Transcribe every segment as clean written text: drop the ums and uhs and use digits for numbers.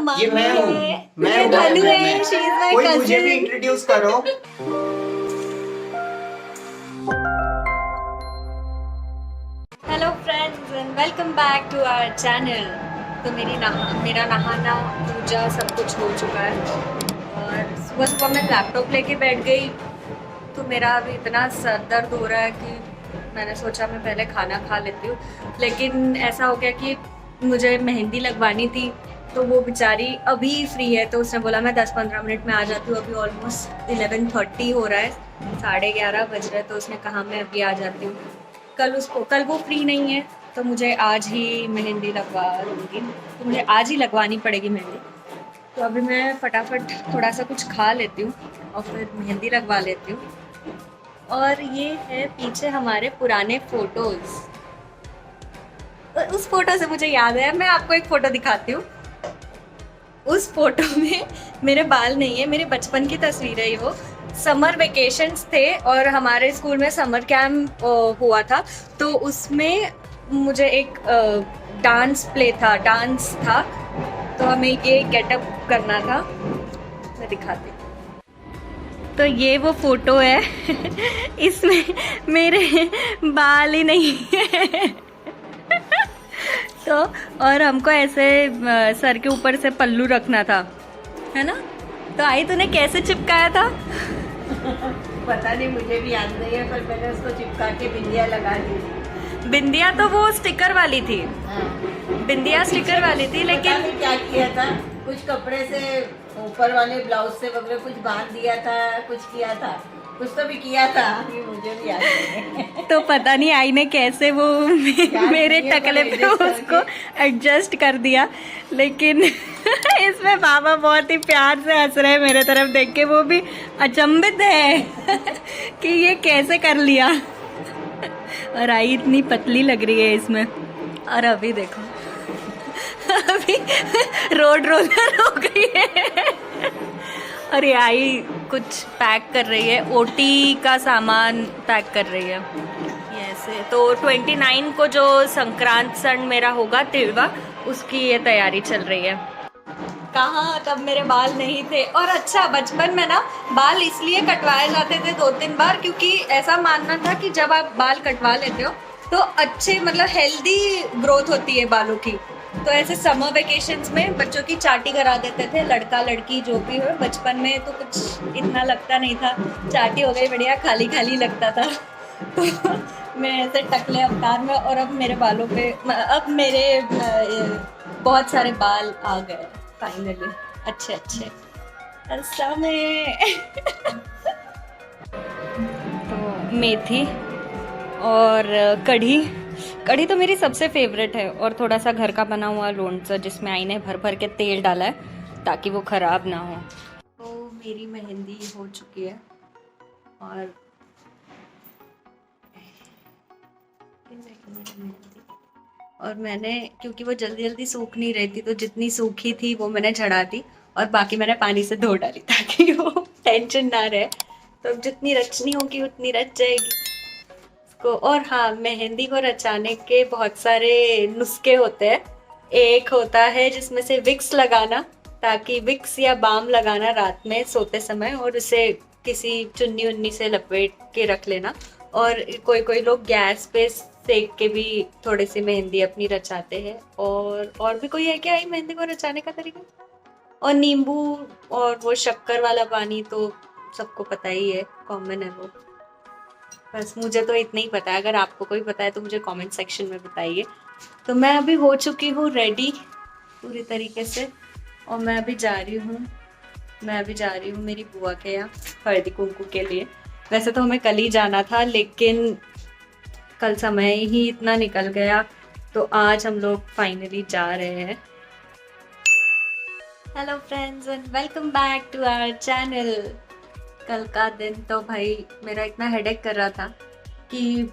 मामी ये मैं हूँ, है, मैं ये हूँ, धनु मैं। है, शी इज माय कोई मुझे भी कजिन। इंट्रोड्यूस करो। Hello friends and welcome back to our channel. तो मेरा नहाना पूजा सब कुछ हो चुका है और सुबह सुबह मैं लैपटॉप लेके बैठ गई तो मेरा अभी इतना सर दर्द हो रहा है कि मैंने सोचा मैं पहले खाना खा लेती हूँ, लेकिन ऐसा हो गया कि मुझे मेहंदी लगवानी थी तो वो बेचारी अभी फ्री है तो उसने बोला मैं 10-15 मिनट में आ जाती हूँ। अभी ऑलमोस्ट 11:30 हो रहा है, 11:30 बज रहे हैं, तो उसने कहा मैं अभी आ जाती हूँ। कल वो फ्री नहीं है तो मुझे आज ही मेहंदी लगवा लूँगी, तो मुझे आज ही लगवानी पड़ेगी मेहंदी। तो अभी मैं फटाफट थोड़ा सा कुछ खा लेती हूँ और फिर मेहंदी लगवा लेती हूँ। और ये है पीछे हमारे पुराने फोटोज। उस फोटो से मुझे याद है, मैं आपको एक फोटो दिखाती हूँ। उस फोटो में मेरे बाल नहीं है, मेरे बचपन की तस्वीर है। वो समर वेकेशंस थे और हमारे स्कूल में समर कैंप हुआ था, तो उसमें मुझे एक डांस था, तो हमें ये गेटअप करना था। मैं दिखाती हूँ। तो ये वो फोटो है इसमें मेरे बाल ही नहीं है तो और हमको ऐसे सर के ऊपर से पल्लू रखना था, है ना। तो आई तूने कैसे चिपकाया था? पता नहीं, मुझे भी याद नहीं है, पर मैंने उसको चिपका के बिंदिया लगा दी। बिंदिया तो वो स्टिकर वाली थी, हाँ। बिंदिया स्टिकर वाली थी, पता लेकिन नहीं क्या किया था, कुछ कपड़े से ऊपर वाले ब्लाउज से वगैरह कुछ बांध दिया था, कुछ किया था, कुछ तो भी किया था, ये मुझे भी याद नहीं है। तो पता नहीं आई ने कैसे वो मेरे टकले पे उसको एडजस्ट कर दिया, लेकिन इसमें बाबा बहुत ही प्यार से हंस रहे हैं मेरे तरफ देख के, वो भी अचंभित है कि ये कैसे कर लिया। और आई इतनी पतली लग रही है इसमें। और अभी देखो अभी रोड रोलर हो गई है। और ये आई कुछ पैक कर रही है, ओटी का सामान पैक कर रही है ये ऐसे। तो 29 को जो संक्रांत सन मेरा होगा, तिलवा, उसकी ये तैयारी चल रही है। कहाँ तब मेरे बाल नहीं थे। और अच्छा, बचपन में ना बाल इसलिए कटवाए जाते थे 2-3 बार, क्योंकि ऐसा मानना था कि जब आप बाल कटवा लेते हो तो अच्छे मतलब हेल्दी ग्रोथ होती है बालों की। तो ऐसे समर वेकेशंस में बच्चों की चाटी करा देते थे, लड़का लड़की जो भी हो। बचपन में तो कुछ इतना लगता नहीं था, चाटी हो गई बढ़िया, खाली खाली लगता था। तो मैं ऐसे टकले अवतार में, और अब मेरे बालों पे अब मेरे बहुत सारे बाल आ गए फाइनली, अच्छे अच्छे में। तो मेथी और कढ़ी तो मेरी सबसे फेवरेट है, और थोड़ा सा घर का बना हुआ लोणचं जिसमें आई ने भर भर के तेल डाला है ताकि वो खराब ना हो। तो मेरी मेहंदी हो चुकी है और मैंने, क्योंकि वो जल्दी जल्दी सूख नहीं रही थी, तो जितनी सूखी थी वो मैंने झड़ा दी और बाकी मैंने पानी से धो डाली ताकि वो टेंशन ना रहे। तो अब जितनी रचनी होगी उतनी रच जाएगी को। और हाँ, मेहंदी को रचाने के बहुत सारे नुस्खे होते हैं। एक होता है जिसमें से विक्स लगाना, ताकि विक्स या बाम लगाना रात में सोते समय, और उसे किसी चुन्नी उन्नी से लपेट के रख लेना। और कोई लोग गैस पे सेक के भी थोड़ी सी मेहंदी अपनी रचाते हैं। और भी कोई है क्या मेहंदी को रचाने का तरीका? और नींबू और वो शक्कर वाला पानी तो सबको पता ही है, कॉमन है वो। बस मुझे तो इतना ही पता है, अगर आपको कोई पता है तो मुझे कमेंट सेक्शन में बताइए। तो मैं अभी हो चुकी हूँ रेडी पूरी तरीके से, और मैं अभी जा रही हूँ मेरी बुआ के यहाँ हल्दी कुमकुम के लिए। वैसे तो हमें कल ही जाना था, लेकिन कल समय ही इतना निकल गया, तो आज हम लोग फाइनली जा रहे हैं। Hello friends and welcome back to our channel. कल का दिन तो भाई मेरा इतना हेडेक कर रहा था कि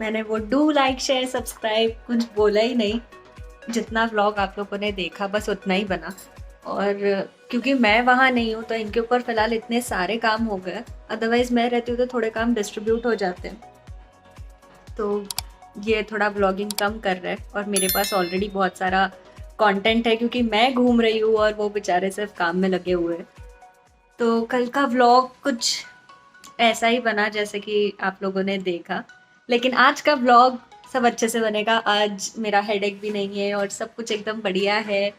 मैंने वो डू लाइक शेयर सब्सक्राइब कुछ बोला ही नहीं। जितना व्लॉग आप लोगों ने देखा बस उतना ही बना। और क्योंकि मैं वहाँ नहीं हूँ तो इनके ऊपर फिलहाल इतने सारे काम हो गए, अदरवाइज मैं रहती हूँ तो थोड़े काम डिस्ट्रीब्यूट हो जाते हैं। तो ये थोड़ा व्लॉगिंग कम कर रहा है, और मेरे पास ऑलरेडी बहुत सारा कंटेंट है, क्योंकि मैं घूम रही हूँ और वो बेचारे सिर्फ काम में लगे हुए हैं। तो कल का व्लॉग कुछ ऐसा ही बना जैसे कि आप लोगों ने देखा, लेकिन आज का व्लॉग सब अच्छे से बनेगा। आज मेरा हेडेक भी नहीं है और सब कुछ एकदम बढ़िया है,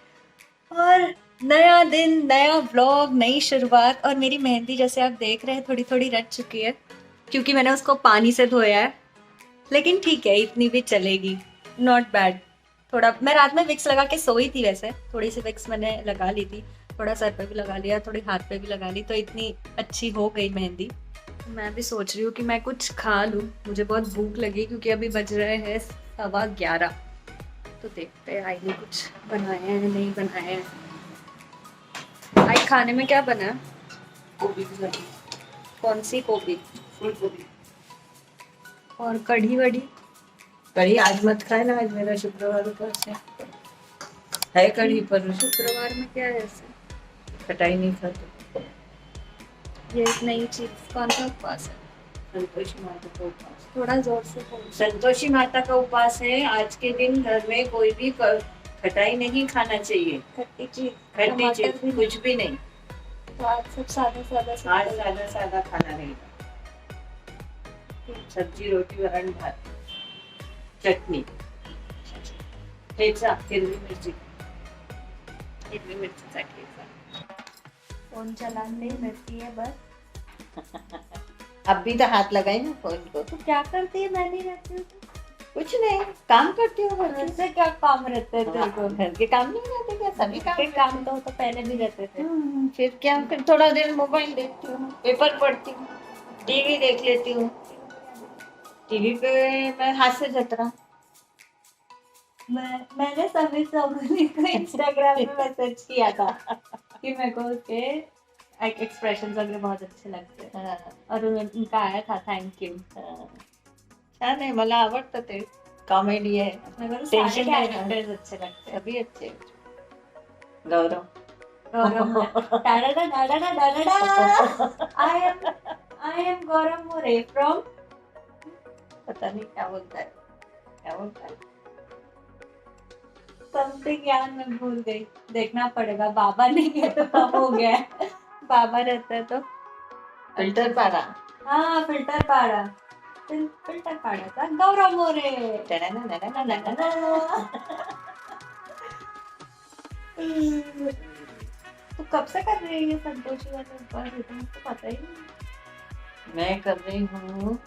और नया दिन, नया व्लॉग, नई शुरुआत। और मेरी मेहंदी जैसे आप देख रहे हैं थोड़ी थोड़ी रच चुकी है, क्योंकि मैंने उसको पानी से धोया है, लेकिन ठीक है, इतनी भी चलेगी, नॉट बैड। थोड़ा मैं रात में विक्स लगा के सोई थी, वैसे थोड़ी सी विक्स मैंने लगा ली थी, थोड़ा सर पे भी लगा लिया, थोड़ी हाथ पे भी लगा ली, तो इतनी अच्छी हो गई मेहंदी। मैं भी सोच रही हूँ कि मैं कुछ खा लूँ, मुझे बहुत भूख लगी, क्योंकि अभी बज रहे हैं 11:15। तो देखते हैं आईने कुछ बनाए हैं नहीं बनाए हैं। आई खाने में क्या बना है? गोभी की सब्जी, कौन सी गोभी? फूल गोभी। और कढ़ी वढ़ी? कढ़ी आज मत खाए ना, आज मेरा शुक्रवार ऊपर से है कढ़ी, पर शुक्रवार में क्या है ऐसे? खटाई नहीं खाते। ये एक नई चीज, कौन सा उपवास है? संतोषी माता का उपवास। थोड़ा जोर से बोलो। संतोषी माता का उपवास है। आज के दिन घर में कोई भी खटाई नहीं खाना चाहिए, खट्टी चीज, खट्टी टमाटर चीज भी कुछ भी नहीं। तो आज सब सादा सादा आज सादा सादा खाना रहेगा, सब्जी रोटी वरण भात चटनी ठेचा हिरवी मिर्ची मिर्ची सा ठेचा। फोन चलाने मिलती है बस। अब भी तो हाथ लगाए ना फोन को। तो क्या करती है? मैं नहीं रहती हूँ तो। कुछ नहीं, काम करती हूँ घर घर से क्या काम रहते हैं तेरे को? घर के काम नहीं रहते क्या? सभी काम के काम तो पहले भी रहते थे। फिर क्या, फिर थोड़ा देर मोबाइल देखती हूँ, पेपर पढ़ती हूँ, टीवी देख लेती हूँ। टीवी पे मैं हास्य जत्रा। मैंने सभी सोगुनी को इंस्टाग्राम में मैसेज किया था कि मेरे को उसके एक्सप्रेशंस वगैरह बहुत अच्छे लगते हैं, और उनका आया था थैंक यू। छान आहे, मला आवडतं ते, कॉमेडी आहे, मेरे को टेंशन सारे नहीं कैरेक्टर्स अच्छे लगते हैं। सभी अच्छे हैं। गौरव I am Gaurav more from, पता नहीं क्या बोलता है, क्या बोलता है समथिंग, यार मैं भूल गई, देखना पड़ेगा। बाबा नहीं है तो कम हो गया है, बाबा रहता है तो। फिल्टर पारा। हाँ, फिल्टर पाड़ा, फिल्टर पाड़ा था गौरव मोरे। तो कब से कर रही है ये संतोषी वाला उपवास? ये तो मुझको पता ही नहीं। मैं कर रही हूँ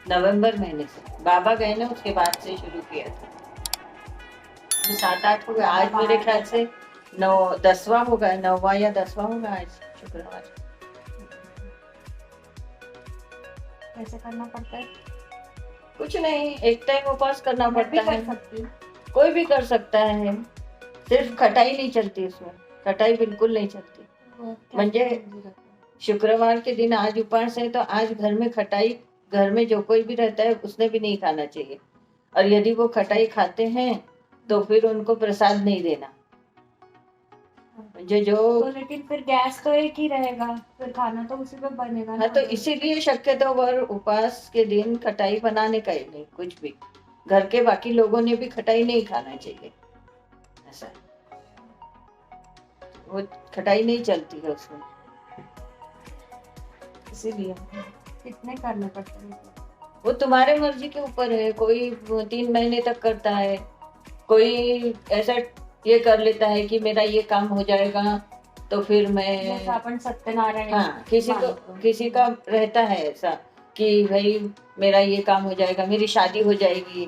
नवंबर महीने से, बाबा गए ना उसके बाद से शुरू किया था। 7-8 हो गया, आज मेरे ख्याल से 9-10वां होगा, 9वां या 10वां होगा आज शुक्रवार। कैसे करना पड़ता है? कुछ नहीं, एक टाइम उपवास करना मैं भी पड़ता कर है, सकती हूँ। कोई भी कर सकता है, सिर्फ खटाई नहीं चलती उसमें, खटाई बिल्कुल नहीं चलती। म्हणजे शुक्रवार के दिन आज उपवास है तो आज घर में खटाई, घर में जो कोई भी रहता है उसने भी नहीं खाना चाहिए, और यदि वो खटाई खाते हैं तो फिर उनको प्रसाद नहीं देना। जो तो लेकिन फिर गैस तो एक ही रहेगा, फिर खाना तो उसी पे बनेगा ना। हाँ, तो इसीलिए शक्यतो वर उपवास के दिन खटाई बनाने का ही नहीं, कुछ भी घर के बाकी लोगों ने भी खटाई नहीं खाना चाहिए, ऐसा वो खटाई नहीं चलती है उसमें, इसीलिए। कितने करने पड़ते हैं? वो तुम्हारे मर्जी के ऊपर है, कोई 3 महीने तक करता है, कोई ऐसा ये कर लेता है कि मेरा ये काम हो जाएगा तो फिर मैं, जैसे अपन सत्यनारायण। हाँ, किसी का रहता है ऐसा कि भाई मेरा ये काम हो जाएगा, मेरी शादी हो जाएगी,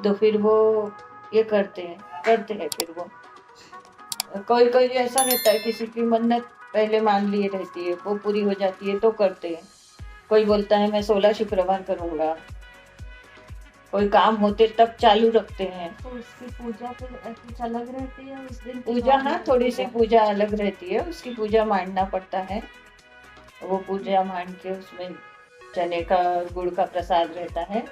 तो फिर वो ये करते हैं फिर वो कोई ऐसा रहता है, किसी की मन्नत पहले मान लिए रहती है, वो पूरी हो जाती है तो करते हैं। कोई बोलता है मैं 16 शुक्रवार करूंगा, कोई काम होते तब चालू रखते हैं। तो उसकी पूजा फिर कुछ अलग रहती है उस दिन? पूजा, हाँ, थोड़ी सी पूजा अलग रहती है, उसकी पूजा मानना पड़ता है। वो पूजा मान के उसमें चने का गुड़ का प्रसाद रहता है,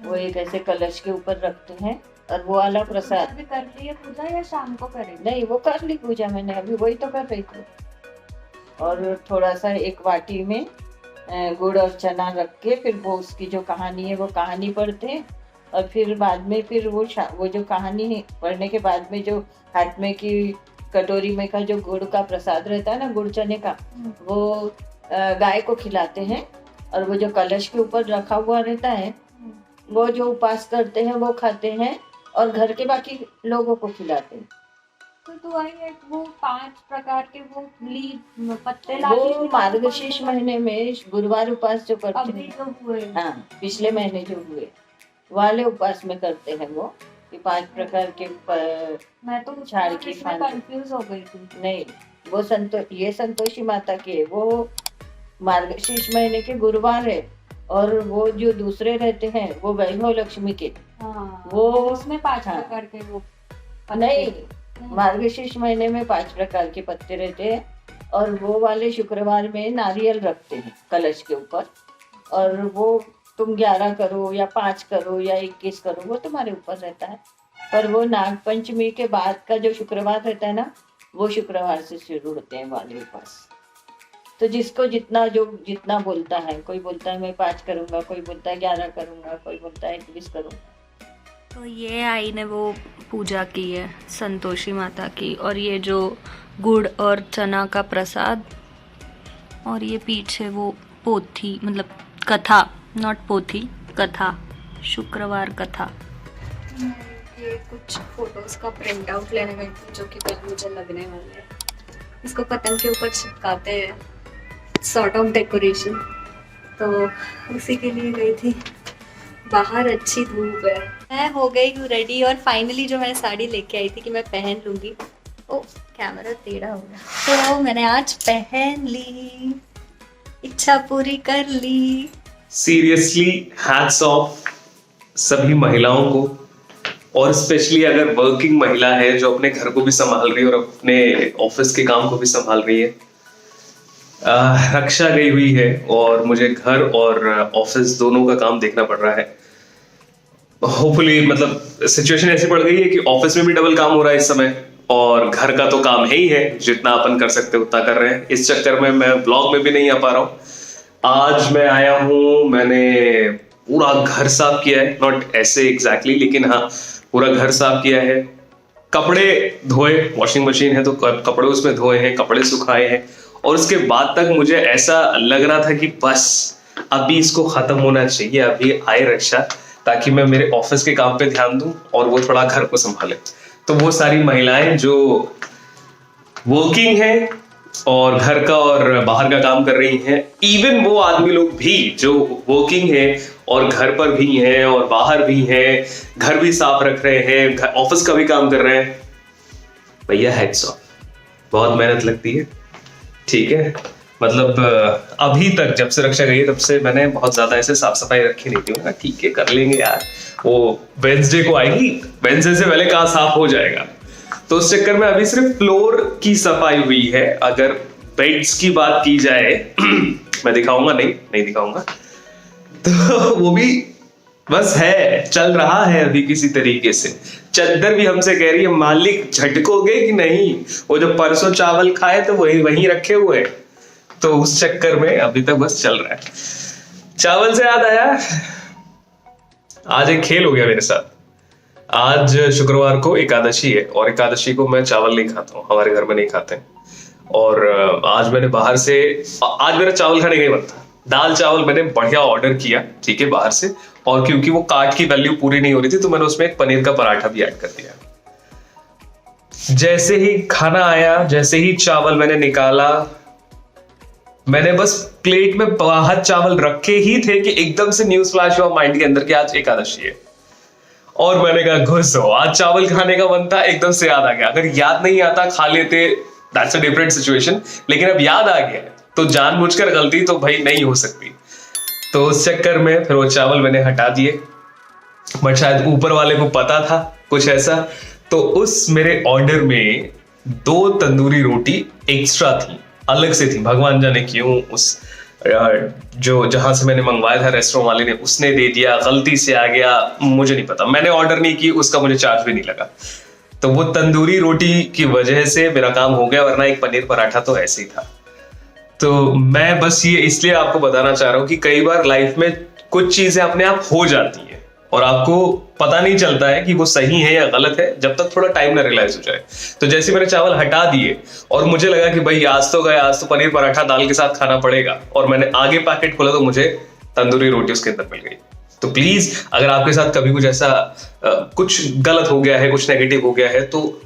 वो एक ऐसे कलश के ऊपर रखते हैं, और वो वाला प्रसाद भी कर ली है पूजा या शाम को करेंगे? नहीं, वो कर ली पूजा मैंने, अभी वही तो कर रही थी। और थोड़ा सा एक वाटी में गुड़ और चना रख के फिर वो उसकी जो कहानी है वो कहानी पढ़ते हैं, और फिर बाद में फिर वो जो कहानी पढ़ने के बाद में जो हाथ में की कटोरी में का जो गुड़ का प्रसाद रहता है ना, गुड़ चने का, वो गाय को खिलाते हैं। और वो जो कलश के ऊपर रखा हुआ रहता है, वो जो उपास करते हैं वो खाते हैं और घर के बाकी लोगों को खिलाते हैं। तो वो 5 प्रकार के वो पत्ते वो मार्गशीर्ष महीने में गुरुवार उपास जो करते अभी हैं, जो हुए, हाँ पिछले महीने जो हुए वाले उपास में करते हैं वो, कि 5 प्रकार के मैं तो झाड़ की कंफ्यूज हो गई थी। नहीं, वो ये संतोषी माता के, वो मार्गशीर्ष महीने के गुरुवार है। और वो जो दूसरे रहते हैं वो वैभव लक्ष्मी के, वो उसमें 5 प्रकार के वो नहीं, मार्गशीर्ष महीने में 5 प्रकार के पत्ते रहते हैं। और वो वाले शुक्रवार में नारियल रखते हैं कलश के ऊपर। और वो तुम 11 करो या 5 करो या 21 करो, वो तुम्हारे ऊपर रहता है। पर वो नाग पंचमी के बाद का जो शुक्रवार रहता है ना, वो शुक्रवार से शुरू होते हैं वाले उपास। तो जिसको जितना बोलता है, कोई बोलता है मैं 5 करूंगा, कोई बोलता है 11 करूंगा, कोई बोलता है 21 करूंगा। तो ये आई ने वो पूजा की है संतोषी माता की, और ये जो गुड़ और चना का प्रसाद, और ये पीछे वो पोथी, मतलब कथा, नॉट पोथी, कथा, शुक्रवार कथा। ये कुछ फोटोज का प्रिंट आउट लेने गई थी, जो कि कल मुझे लगने वाले हैं। इसको पतंग के ऊपर चिपकाते हैं, सॉर्ट ऑफ डेकोरेशन, तो उसी के लिए गई थी। बाहर अच्छी धूप है, मैं हो गई हूँ रेडी, और फाइनली जो मैं साड़ी लेके आई थी कि मैं पहन लूँगी, ओ कैमरा टेढ़ा हो गया, तो मैंने आज पहन ली, इच्छा पूरी कर ली। सीरियसली हैट्स ऑफ सभी महिलाओं को, और स्पेशली अगर वर्किंग महिला है जो अपने घर को भी संभाल रही है और अपने ऑफिस के काम को भी संभाल रही है। रक्षा गई हुई है और मुझे घर और ऑफिस दोनों का काम देखना पड़ रहा है। होपफुली मतलब सिचुएशन ऐसी पड़ गई है कि ऑफिस में भी डबल काम हो रहा है इस समय, और घर का तो काम है ही है, जितना अपन कर सकते उतना कर रहे हैं। इस चक्कर में मैं ब्लॉग में भी नहीं आ पा रहा हूँ। आज मैं आया हूँ, मैंने पूरा घर साफ किया है, नॉट ऐसे एग्जैक्टली, लेकिन हाँ पूरा घर साफ किया है। कपड़े धोए, वॉशिंग मशीन है तो कपड़े उसमें धोए हैं, कपड़े सुखाए हैं। और उसके बाद तक मुझे ऐसा लग रहा था कि बस अभी इसको खत्म होना चाहिए, अभी आए रक्षा, ताकि मैं मेरे ऑफिस के काम पे ध्यान दूं और वो थोड़ा घर को संभाले। तो वो सारी महिलाएं जो वर्किंग हैं और घर का और बाहर का काम कर रही हैं, इवन वो आदमी लोग भी जो वर्किंग है और घर पर भी हैं और बाहर भी हैं, घर भी साफ रख रहे हैं, ऑफिस का भी काम कर रहे हैं, भैया हैट्स ऑफ, बहुत मेहनत लगती है। ठीक है, मतलब अभी तक जब से रक्षा गई है तब से मैंने बहुत ज्यादा ऐसे साफ सफाई रखी नहीं थी। ठीक है कर लेंगे यार, वो वेडनेसडे को आएगी, वेडनेसडे से पहले कहाँ साफ हो जाएगा। तो उस चक्कर में अभी सिर्फ फ्लोर की सफाई हुई है। अगर बेड्स की बात की जाए मैं दिखाऊंगा, नहीं दिखाऊंगा, तो वो भी बस है, चल रहा है अभी किसी तरीके से। चद्दर भी हमसे कह रही है मालिक झटकोगे कि नहीं, वो जो परसों चावल खाए तो वही रखे हुए, तो उस चक्कर में अभी तक बस चल रहा है। चावल से याद आया, आज एक खेल हो गया मेरे साथ। आज शुक्रवार को एकादशी है और एकादशी को मैं चावल नहीं खाता हूँ, हमारे घर में नहीं खाते हैं। और आज मैंने बाहर से, आज मेरा चावल खाने का ही मन था, दाल चावल मैंने बढ़िया ऑर्डर किया, ठीक है, बाहर से। और क्योंकि वो कार्ट की वैल्यू पूरी नहीं हो रही थी तो मैंने उसमें एक पनीर का पराठा भी ऐड कर दिया। जैसे ही खाना आया, जैसे ही चावल मैंने निकाला, मैंने बस प्लेट में बाहर चावल रखे ही थे कि एकदम से न्यूज फ्लैश हुआ माइंड के अंदर कि आज एकादशी है। और मैंने कहा घुस हो, आज चावल खाने का मन था, एकदम से याद आ गया। अगर याद नहीं आता खा लेते, दैट्स अ डिफरेंट सिचुएशन, लेकिन अब याद आ गया तो जानबूझकर गलती तो भाई नहीं हो सकती। तो उस चक्कर में फिर वो चावल मैंने हटा दिए, बट शायद ऊपर वाले को पता था कुछ ऐसा, तो उस मेरे ऑर्डर में 2 तंदूरी रोटी एक्स्ट्रा थी, अलग से थी। भगवान जाने क्यों उस जो जहां से मैंने मंगवाया था रेस्टोरेंट वाले ने, उसने दे दिया, गलती से आ गया, मुझे नहीं पता, मैंने ऑर्डर नहीं की, उसका मुझे चार्ज भी नहीं लगा। तो वो तंदूरी रोटी की वजह से मेरा काम हो गया, वरना एक पनीर पराठा तो ऐसे ही था। तो मैं बस ये इसलिए आपको बताना चाह रहा हूं कि कई बार लाइफ में कुछ चीजें अपने आप हो जाती हैं और आपको पता नहीं चलता है कि वो सही है या गलत है जब तक थोड़ा टाइम ना रियलाइज हो जाए। तो जैसे मैंने चावल हटा दिए और मुझे लगा कि भाई आज तो गया, आज तो पनीर पराठा दाल के साथ खाना पड़ेगा, और मैंने आगे पैकेट खोला तो मुझे तंदूरी रोटी उसके अंदर मिल गई। तो प्लीज अगर आपके साथ कभी कुछ ऐसा कुछ गलत हो गया है, कुछ नेगेटिव हो गया है, तो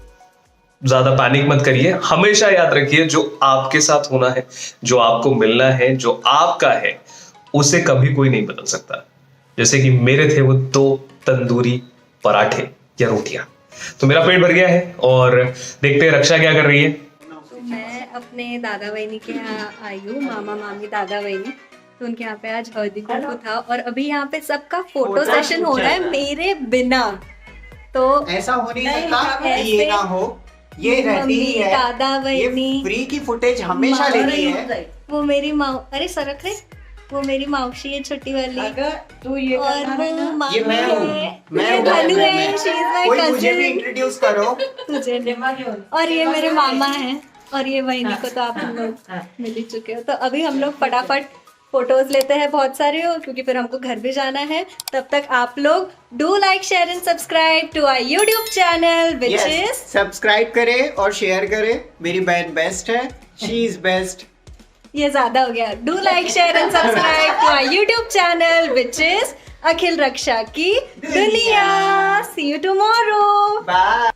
ज्यादा पैनिक मत करिए। हमेशा याद रखिए जो आपके साथ होना है, जो आपको मिलना है, जो आपका है, उसे कभी कोई नहीं बदल सकता। जैसे कि मेरे थे वो 2 तंदूरी पराठे या रोटियां। तो मेरा पेट भर गया है और देखते हैं रक्षा क्या कर रही है। तो मैं अपने दादा बहनी के यहाँ आई हूँ, मामा मामी दादा बहनी। तो उनके यहाँ पे आज हल्दी कुमकुम था और अभी यहाँ पे सबका फोटो सेशन हो रहा है मेरे बिना। तो ऐसा होने नहीं, का कि ये ऐसे ना हो, ये रहती ही है। दादा ये बहनी फ्री की फुटेज हमेशा लेती है। वो मेरी माँ, अरे सरक रे, वो मेरी मावशी है छोटी वाली, अगर तू ये और करना है वो ना, मामी ये मैं हूँ, है, मैं ये हूँ, धनु मैं- है, शी इज माय कोई मुझे भी कजिन। इंट्रोड्यूस करो। तुझे नहीं। और ये मेरे मामा हैं, और ये बहनी को तो आप लोग मिल ही चुके हो। तो अभी हम लोग फटाफट फोटोज लेते हैं बहुत सारे हो, क्योंकि फिर हमको घर भी जाना है। तब तक आप लोग do like share and subscribe to our YouTube channel which is, subscribe करें और शेयर करें। मेरी बहन बेस्ट है, शी इज बेस्ट। ये ज्यादा हो गया। Do like share and subscribe to our YouTube channel which is Akhil Raksha की दुनिया। See you tomorrow. बाय।